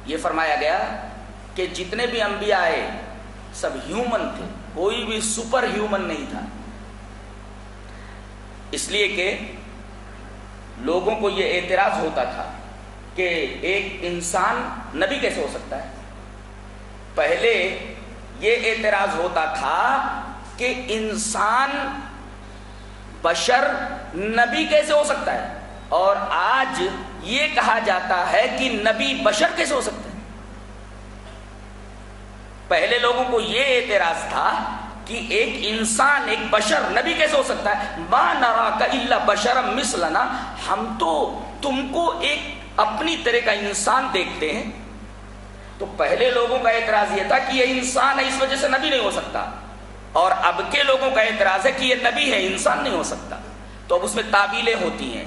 یہ فرمایا گیا کہ جتنے بھی انبیاء آئے سب ہیومن تھے، کوئی بھی سپر ہیومن نہیں تھا، اس لیے کہ لوگوں کو یہ اعتراض ہوتا تھا کہ ایک انسان نبی کیسے ہو سکتا ہے۔ پہلے یہ اعتراض ہوتا تھا کہ انسان بشر نبی کیسے ہو سکتا ہے، اور آج یہ کہا جاتا ہے کہ نبی بشر کیسے ہو سکتا ہے۔ پہلے لوگوں کو یہ اعتراض تھا کہ ایک انسان، ایک بشر نبی کیسے ہو سکتا ہے، ما نراک الا بشرا مثلنا، ہم تو تم کو ایک اپنی طرح کا انسان دیکھتے ہیں۔ تو پہلے لوگوں کا اعتراض یہ تھا کہ یہ انسان ہے اس وجہ سے نبی نہیں ہو سکتا، اور اب کے لوگوں کا اعتراض ہے کہ یہ نبی ہے انسان نہیں ہو سکتا۔ تو اب اس میں تعویلیں ہوتی ہیں،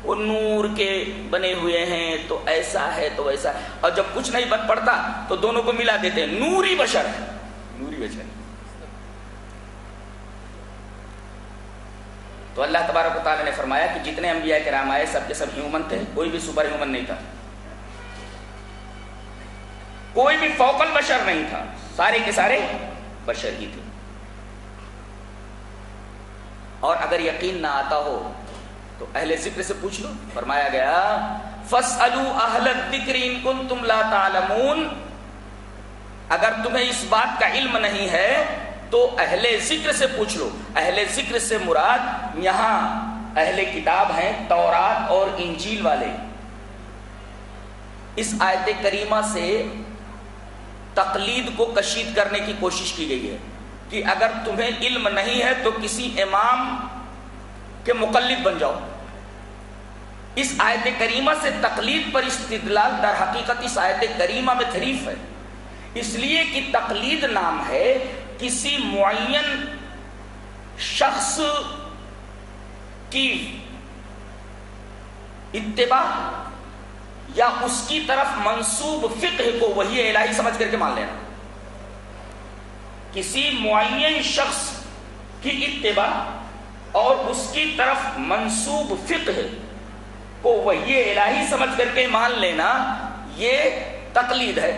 وہ نور کے بنے ہوئے ہیں تو ایسا ہے تو ویسا ہے، اور جب کچھ نہیں بن پڑتا تو دونوں کو ملا دیتے ہیں، نوری بشر ہے، نوری بشر۔ تو اللہ تبارک و تعالیٰ نے فرمایا کہ جتنے انبیاء کرام آئے سب کے سب ہیومن تھے، کوئی بھی سپر ہیومن نہیں تھا، کوئی بھی فوق البشر نہیں تھا، سارے کے سارے بشر ہی تھے۔ اور اگر یقین نہ آتا ہو تو اہل ذکر سے پوچھ لو، فرمایا گیا فَاسْأَلُوا أَهْلَ الذِّكْرِ إِن كُنتُمْ لَا تَعْلَمُونَ، اگر تمہیں اس بات کا علم نہیں ہے تو اہل ذکر سے پوچھ لو۔ اہل ذکر سے مراد یہاں اہل کتاب ہیں، تورات اور انجیل والے۔ اس آیت کریمہ سے تقلید کو کشید کرنے کی کوشش کی گئی ہے کہ اگر تمہیں علم نہیں ہے تو کسی امام کے مقلد بن جاؤ۔ اس آیت کریمہ سے تقلید پر استدلال در حقیقت اس آیت کریمہ میں تحریف ہے، اس لیے کہ تقلید نام ہے کسی معین شخص کی اتباع یا اس کی طرف منسوب فقہ کو وحی الہی سمجھ کر کے مان لینا۔ کسی معین شخص کی اتباع اور اس کی طرف منسوب فقہ کو وحی الہی سمجھ کر کے مان لینا، یہ تقلید ہے۔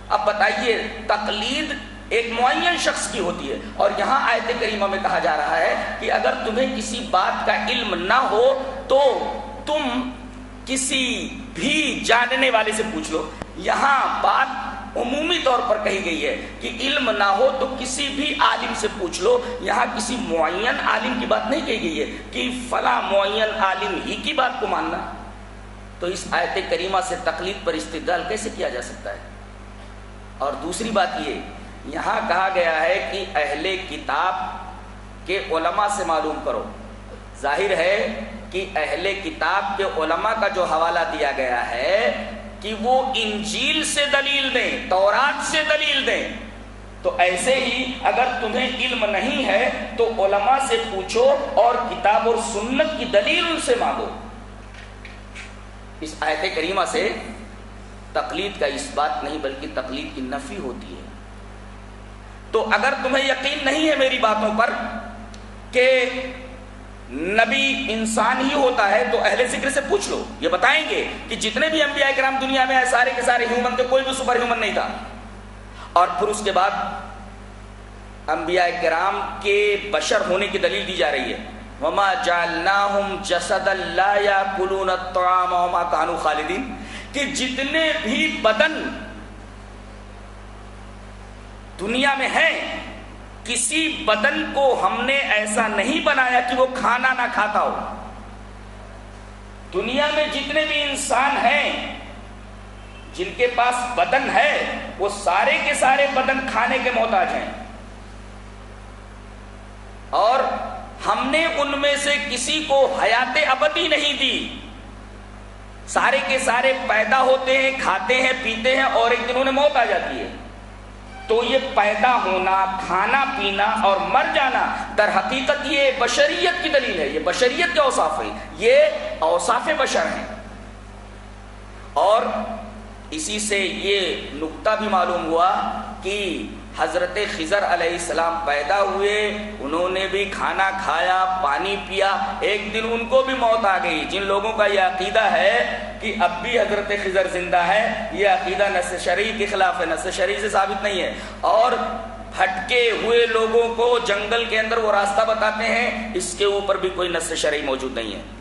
اب بتائیے، تقلید ایک معین شخص کی ہوتی ہے، اور یہاں آیت کریمہ میں کہا جا رہا ہے کہ اگر تمہیں کسی بات کا علم نہ ہو تو تم کسی بھی جاننے والے سے پوچھ لو۔ یہاں بات عمومی طور پر کہی گئی ہے کہ علم نہ ہو تو کسی بھی عالم سے پوچھ لو، یہاں کسی معین عالم کی بات نہیں کہی گئی ہے کہ فلاں معین عالم ہی کی بات کو ماننا۔ تو اس آیت کریمہ سے تقلید پر استدلال کیسے کیا جا سکتا ہے؟ اور دوسری بات یہ، یہاں کہا گیا ہے کہ اہل کتاب کے علماء سے معلوم کرو۔ ظاہر ہے کہ اہل کتاب کے علماء کا جو حوالہ دیا گیا ہے کہ وہ انجیل سے دلیل دیں، تورات سے دلیل دیں، تو ایسے ہی اگر تمہیں علم نہیں ہے تو علماء سے پوچھو اور کتاب اور سنت کی دلیل ان سے مانگو۔ اس آیت کریمہ سے تقلید کا اس بات نہیں بلکہ تقلید کی نفی ہوتی ہے۔ تو اگر تمہیں یقین نہیں ہے میری باتوں پر کہ نبی انسان ہی ہوتا ہے تو اہل ذکر سے پوچھ لو، یہ بتائیں گے کہ جتنے بھی انبیاء کرام دنیا میں آئے سارے کے سارے ہیومن تھے، کوئی بھی سپر ہیومن نہیں تھا۔ اور پھر اس کے بعد انبیاء کرام کے بشر ہونے کی دلیل دی جا رہی ہے، وَمَا جَعَلْنَاهُمْ جَسَدًا لَا يَأْكُلُونَ الطَّعَامَ وَمَا كَانُوا خَالِدِينَ، کہ جتنے بھی بدن دنیا میں ہیں، کسی بدن کو ہم نے ایسا نہیں بنایا کہ وہ کھانا نہ کھاتا ہو۔ دنیا میں جتنے بھی انسان ہیں جن کے پاس بدن ہے وہ سارے کے سارے بدن کھانے کے محتاج ہیں، اور ہم نے ان میں سے کسی کو حیات ابدی نہیں دی۔ سارے کے سارے پیدا ہوتے ہیں، کھاتے ہیں، پیتے ہیں، اور ایک دن انہیں موت آ جاتی ہے۔ تو یہ پیدا ہونا، کھانا پینا اور مر جانا در حقیقت یہ بشریت کی دلیل ہے، یہ بشریت کے اوصاف ہیں، یہ اوصاف بشر ہیں۔ اور اسی سے یہ نقطہ بھی معلوم ہوا کہ حضرت خضر علیہ السلام پیدا ہوئے، انہوں نے بھی کھانا کھایا، پانی پیا، ایک دن ان کو بھی موت آ گئی۔ جن لوگوں کا یہ عقیدہ ہے کہ اب بھی حضرت خضر زندہ ہے، یہ عقیدہ نص شرعی کے خلاف ہے، نص شرعی سے ثابت نہیں ہے۔ اور بھٹکے ہوئے لوگوں کو جنگل کے اندر وہ راستہ بتاتے ہیں، اس کے اوپر بھی کوئی نص شرعی موجود نہیں ہے۔